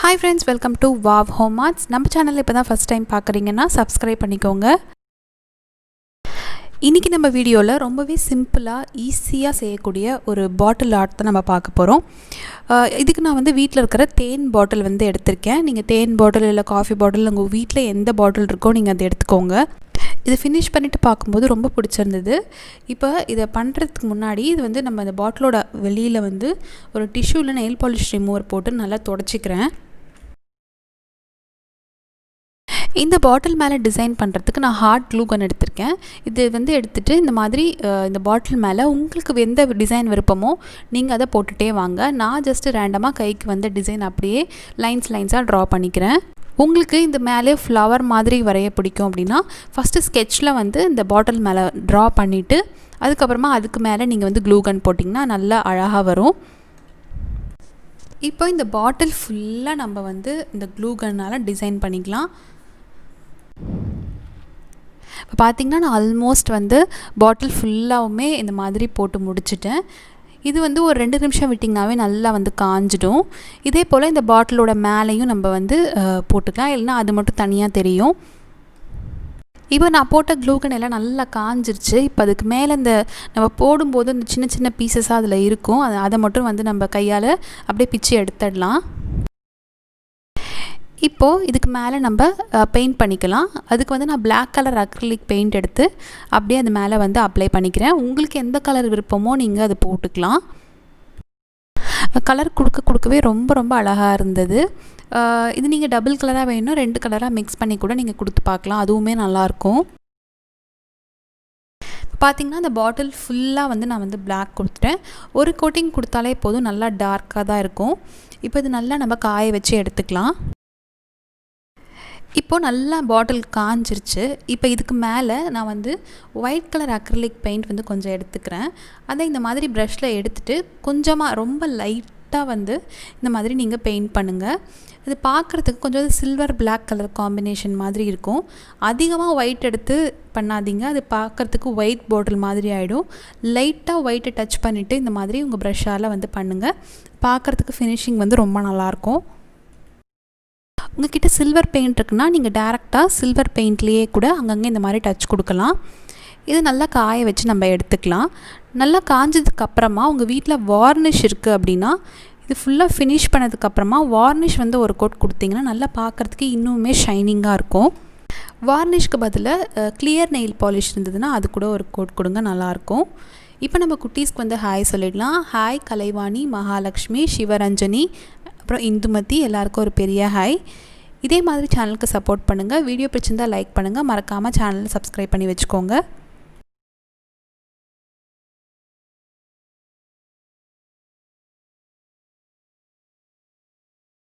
Hi friends, welcome to Wow Home Arts. நம்ம சேனல்ல இப்பதான் first time பார்க்கறீங்கன்னா subscribe பண்ணிக்கோங்க. இன்னைக்கு நம்ம வீடியோல ரொம்பவே சிம்பிளா ஈஸியா செய்யக்கூடிய ஒரு பாட்டில் ஆர்ட் தான் நம்ம பார்க்க போறோம். இதுக்கு நான் வீட்ல இருக்கிற தேன் பாட்டில் எடுத்திருக்கேன். நீங்க தேன் பாட்டில் இல்ல காபி பாட்டில் உங்க வீட்ல எந்த பாட்டில் இருக்கோ நீங்க அதை எடுத்துக்கோங்க. இது ஃபினிஷ் பண்ணிட்டு பாக்கும்போது ரொம்ப பிடிச்சிருந்தது. இப்போ இத பண்றதுக்கு முன்னாடி இது நம்ம அந்த பாட்டிலோட வெளியில ஒரு டிஷ்யூல நெயில் பாலிஷ் ரிமூவர் போட்டு நல்லா தொடச்சிக்கிறேன். இந்த பாட்டில் மேலே டிசைன் பண்ணுறதுக்கு நான் ஹார்ட் க்ளூ கன் எடுத்திருக்கேன். இது எடுத்துகிட்டு இந்த மாதிரி இந்த பாட்டில் மேலே உங்களுக்கு எந்த டிசைன் விருப்பமோ நீங்கள் அதை போட்டுகிட்டே வாங்க. நான் ஜஸ்ட்டு ரேண்டமாக கைக்கு டிசைன் அப்படியே லைன்ஸாக ட்ரா பண்ணிக்கிறேன். உங்களுக்கு இந்த மேலே ஃப்ளவர் மாதிரி வரைய பிடிக்கும் அப்படின்னா ஃபஸ்ட்டு ஸ்கெட்சில் இந்த பாட்டில் மேலே ட்ரா பண்ணிவிட்டு அதுக்கப்புறமா அதுக்கு மேலே நீங்கள் க்ளூ கன் போட்டிங்கன்னா நல்லா அழகாக வரும். இப்போ இந்த பாட்டில் ஃபுல்லாக நம்ம இந்த க்ளூ கன்னால் டிசைன் பண்ணிக்கலாம். இப்போ பார்த்திங்கன்னா நான் ஆல்மோஸ்ட் பாட்டில் ஃபுல்லாகவுமே இந்த மாதிரி போட்டு முடிச்சிட்டேன். இது ஒரு 2 நிமிஷம் விட்டிங்கனாவே நல்லா காஞ்சிடும். இதே போல் இந்த பாட்டிலோட மேலேயும் நம்ம போட்டுக்கலாம், இல்லைனா அது மட்டும் தனியாக தெரியும். இப்போ நான் போட்ட க்ளூகன் எல்லாம் நல்லா காஞ்சிருச்சு. இப்போ அதுக்கு மேலே நம்ம போடும்போது இந்த சின்ன சின்ன பீசஸாக அதில் இருக்கும். அதை மட்டும் நம்ம கையால் அப்படியே பிச்சு எடுத்துடலாம். இப்போது இதுக்கு மேலே நம்ம பெயிண்ட் பண்ணிக்கலாம். அதுக்கு நான் Black கலர் அக்ரிலிக் பெயிண்ட் எடுத்து அப்படியே அது மேலே அப்ளை பண்ணிக்கிறேன். உங்களுக்கு எந்த கலர் விருப்பமோ நீங்கள் அதை போட்டுக்கலாம். கலர் கொடுக்கவே ரொம்ப அழகாக இருந்தது. இது நீங்கள் டபுள் கலராக வேணும் 2 கலராக மிக்ஸ் பண்ணி கூட நீங்கள் கொடுத்து பார்க்கலாம், அதுவுமே நல்லாயிருக்கும். பார்த்திங்கன்னா அந்த பாட்டில் ஃபுல்லாக நான் Black கொடுத்துட்டேன். ஒரு கோட்டிங் கொடுத்தாலே போதும், நல்லா டார்க்காக தான் இருக்கும். இப்போ இது நல்லா நம்ம காய வச்சு எடுத்துக்கலாம். இப்போது நல்லா பாட்டில் காஞ்சிருச்சு. இப்போ இதுக்கு மேலே நான் ஒயிட் கலர் அக்ரிலிக் பெயிண்ட் கொஞ்சம் எடுத்துக்கிறேன். அதை இந்த மாதிரி ப்ரஷில் எடுத்துகிட்டு கொஞ்சமாக ரொம்ப லைட்டாக இந்த மாதிரி நீங்கள் பெயிண்ட் பண்ணுங்கள். இது பார்க்குறதுக்கு கொஞ்சம் சில்வர் Black கலர் காம்பினேஷன் மாதிரி இருக்கும். அதிகமாக ஒயிட் எடுத்து பண்ணாதீங்க, அது பார்க்குறதுக்கு ஒயிட் பாட்டில் மாதிரி ஆகிடும். லைட்டாக ஒயிட்டை டச் பண்ணிவிட்டு இந்த மாதிரி உங்கள் ப்ரஷ்ஷால் பண்ணுங்கள். பார்க்குறதுக்கு ஃபினிஷிங் ரொம்ப நல்லாயிருக்கும். உங்கள்கிட்ட சில்வர் பெயிண்ட் இருக்குன்னா நீங்கள் டேரெக்டாக சில்வர் பெயிண்ட்லேயே கூட அங்கங்கே இந்த மாதிரி டச் கொடுக்கலாம். இது நல்லா காய வச்சு நம்ம எடுத்துக்கலாம். நல்லா காஞ்சதுக்கப்புறமா உங்கள் வீட்டில் வார்னிஷ் இருக்குது அப்படின்னா இது ஃபுல்லாக ஃபினிஷ் பண்ணதுக்கப்புறமா வார்னிஷ் ஒரு கோட் கொடுத்தீங்கன்னா நல்லா பார்க்குறதுக்கு இன்னுமே ஷைனிங்காக இருக்கும். வார்னிஷ்க்கு பதிலாக கிளியர் நெயில் பாலிஷ் இருந்ததுன்னா அது கூட ஒரு கோட் கொடுங்க, நல்லாயிருக்கும். இப்போ நம்ம குட்டீஸ்க்கு ஹாய் சொல்லிடலாம். ஹாய் கலைவாணி, மகாலட்சுமி, சிவரஞ்சனி, அப்புறம் இந்துமதி, எல்லாருக்கும் ஒரு பெரிய ஹாய். இதே மாதிரி சேனலுக்கு சப்போர்ட் பண்ணுங்கள். வீடியோ பிடிச்சிருந்தால் லைக் பண்ணுங்கள். மறக்காமல் சேனலை சப்ஸ்கிரைப் பண்ணி வச்சுக்கோங்க.